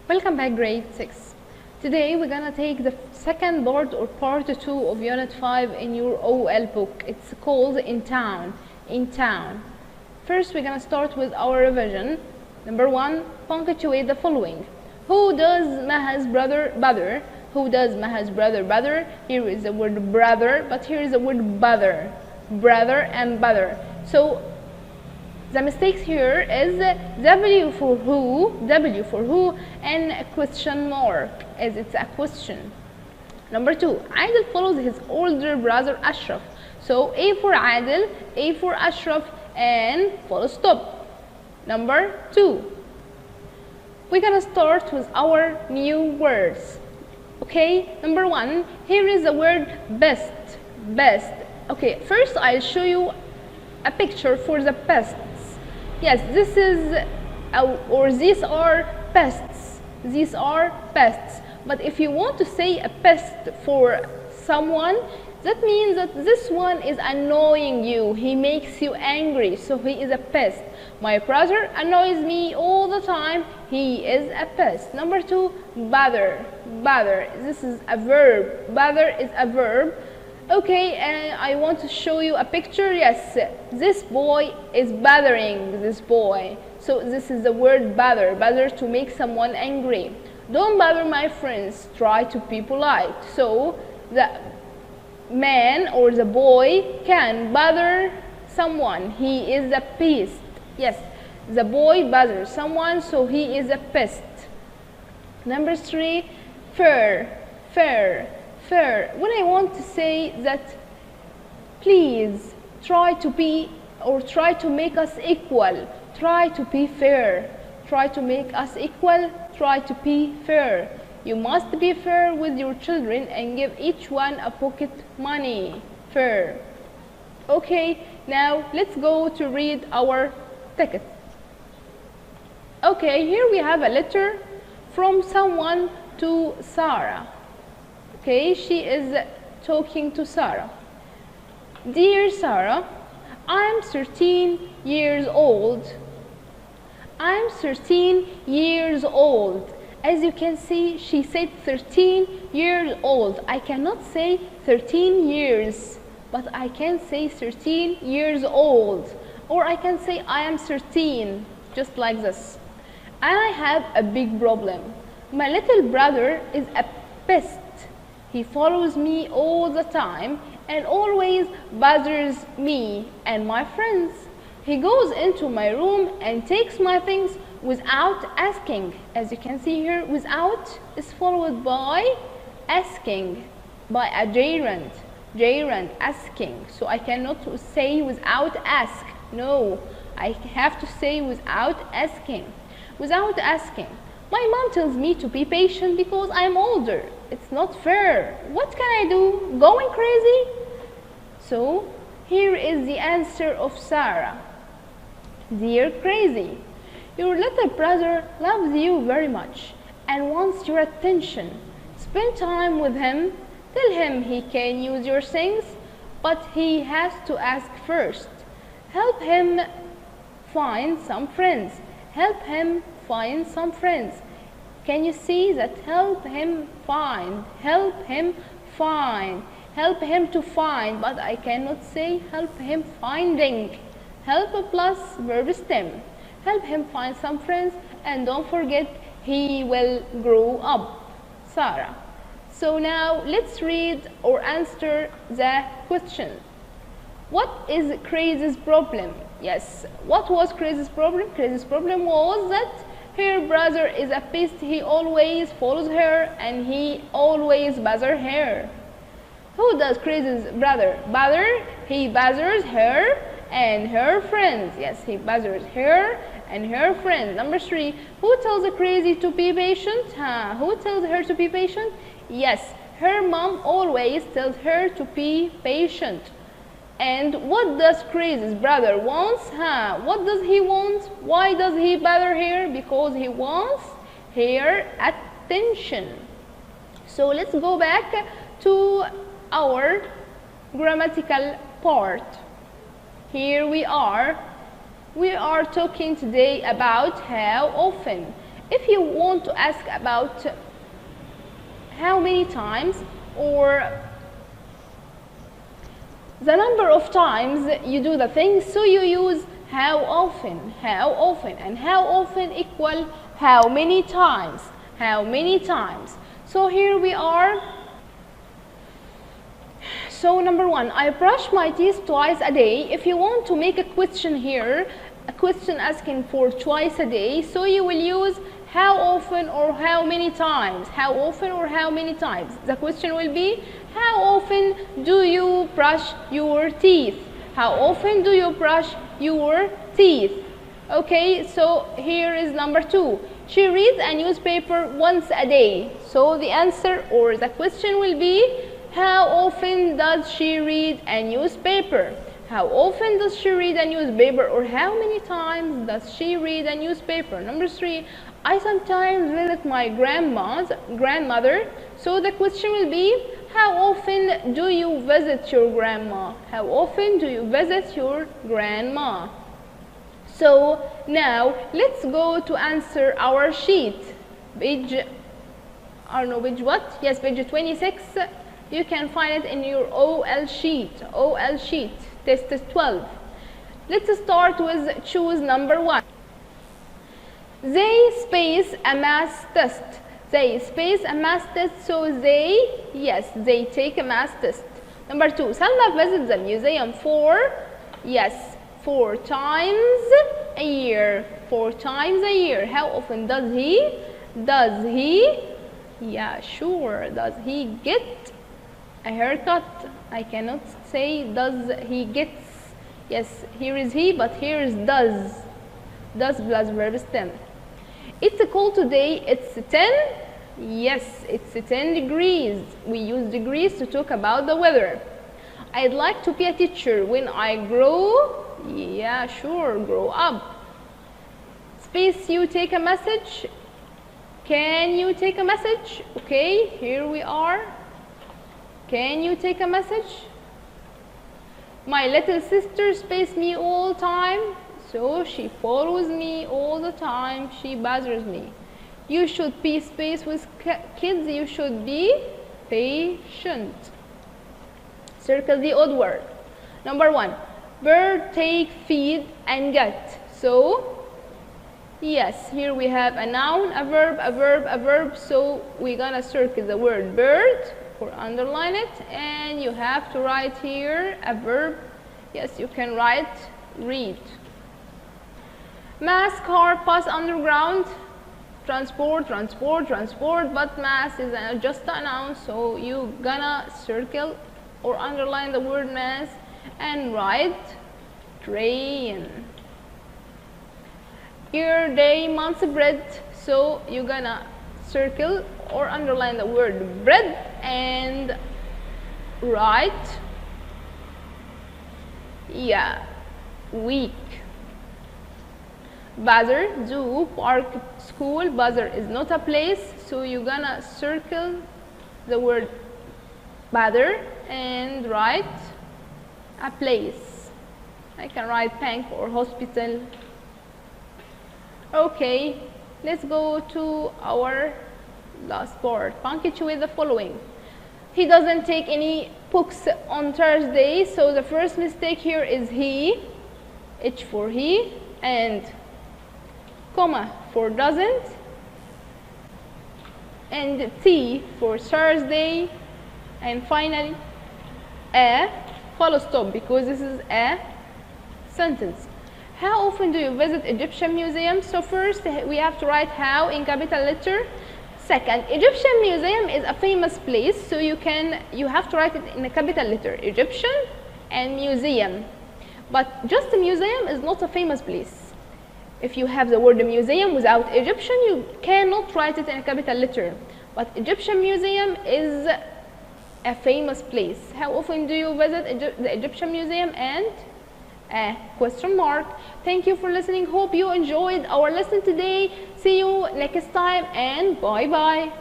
Welcome back, grade 6. Today we're gonna take the second part or part 2 of unit 5 in your OL book. It's called In Town. In Town. First we're gonna start with our revision. Number 1, punctuate the following. Who does Maha's brother bother? Who does Maha's brother bother? Here is the word brother, but here is the word bother. Brother and bother. So the mistakes here is W for who, and a question mark, as it's a question. Number 2, Adil follows his older brother Ashraf. So A for Adil, A for Ashraf, and full stop. Number 2, we're gonna start with our new words. Okay, number 1, here is the word best. Best. Okay, first I'll show you a picture for the pests. Yes, this is, or these are pests. These are pests. But if you want to say a pest for someone, that means that this one is annoying you. He makes you angry, so he is a pest. My brother annoys me all the time. He is a pest. Number 2, bother. Bother. This is a verb. Bother is a verb. Okay, and I want to show you a picture. Yes, this boy is bothering this boy. So this is the word bother. Bother, to make someone angry. Don't bother my friends. Try to be polite. So the man or the boy can bother someone. He is a pest. Yes, the boy bothers someone, so he is a pest. Number 3, fair. Fair. Fair. When I want to say that please try to be, or try to make us equal, try to be fair, try to make us equal, try to be fair. You must be fair with your children and give each one a pocket money. Fair. Okay, now let's go to read our ticket. Okay, here we have a letter from someone to Sarah. Okay, she is talking to Sarah. Dear Sarah, I'm 13 years old. I'm 13 years old. As you can see, she said 13 years old. I cannot say 13 years, but I can say 13 years old. Or I can say I am 13, just like this. And I have a big problem. My little brother is a pest. He follows me all the time and always bothers me and my friends. He goes into my room and takes my things without asking. As you can see here, without is followed by asking, by a gerund. Gerund, asking. So I cannot say without ask. No, I have to say without asking. Without asking. My mom tells me to be patient because I'm older. It's not fair. What can I do? Going crazy? So, here is the answer of Sarah. Dear Crazy, your little brother loves you very much and wants your attention. Spend time with him. Tell him he can use your things, but he has to ask first. Help him find some friends. Help him find some friends. Can you see that? Help him find. Help him find. Help him to find, but I cannot say help him finding. Help plus verb stem. Help him find some friends, and don't forget he will grow up. Sarah. So now let's read or answer the question. What is Crazy's problem? Yes, what was Crazy's problem? Crazy's problem was that her brother is a pest. He always follows her and he always bothers her. Who does Crazy's brother bother? He bothers her and her friends. Yes, he bothers her and her friends. Number 3, who tells the Crazy to be patient? Who tells her to be patient? Yes, her mom always tells her to be patient. And what does Crazy's brother wants? What does he want? Why does he bother her? Because he wants her attention. So let's go back to our grammatical part. Here we are talking today about how often. If you want to ask about how many times or the number of times you do the thing, so you use how often, and how often equal how many times, So here we are. So number one, I brush my teeth twice a day. If you want to make a question here, a question asking for twice a day, so you will use how often or how many times, The question will be, how often do you brush your teeth? How often do you brush your teeth? Okay, so here is number two. She reads a newspaper once a day. So the answer or the question will be, how often does she read a newspaper? How often does she read a newspaper, or how many times does she read a newspaper? Number three, I sometimes visit my grandmother. So the question will be, how often do you visit your grandma? How often do you visit your grandma? So now let's go to answer our sheet. Page what? Yes, page 26. You can find it in your OL sheet. Test 12. Let's start with choose number one. They space a math test. So they take a math test. Number two, Salma visits the museum four times a year. How often does he? Yeah, sure. Does he get a haircut? I cannot say does he gets. Yes, here is he, but here is does. Does plus verb stem. It's cold today. It's 10. Yes, it's 10 degrees. We use degrees to talk about the weather. I'd like to be a teacher when I grow. Yeah, sure, grow up. Space, you take a message. Can you take a message? Okay, here we are. Can you take a message? My little sister space me all time. So she follows me all the time. She bothers me. You should be space with kids. You should be patient. Circle the odd word. Number one, bird, take, feed, and get. So, yes, here we have a noun, a verb. So we're gonna circle the word bird or underline it, and you have to write here a verb. Yes, you can write read. Mass, car, pass, underground, transport, but mass is just a noun, so you gonna circle or underline the word mass and write train. Year, day, month, bread, so you gonna circle or underline the word bread and write week. Bazaar, zoo, park, school. Bazaar is not a place, so you're gonna circle the word bazaar and write a place. I can write bank or hospital. Okay, let's go to our last part. Punctuate the following. He doesn't take any books on Thursday, so the first mistake here is he, H for he, and comma for doesn't, and T for Thursday, and finally a full stop because this is a sentence. How often do you visit Egyptian museum? So first we have to write how in capital letter. Second, Egyptian museum is a famous place, so you have to write it in a capital letter, Egyptian and museum. But just a museum is not a famous place. If you have the word museum without Egyptian, you cannot write it in a capital letter. But Egyptian museum is a famous place. How often do you visit the Egyptian museum? And a question mark. Thank you for listening. Hope you enjoyed our lesson today. See you next time and bye bye.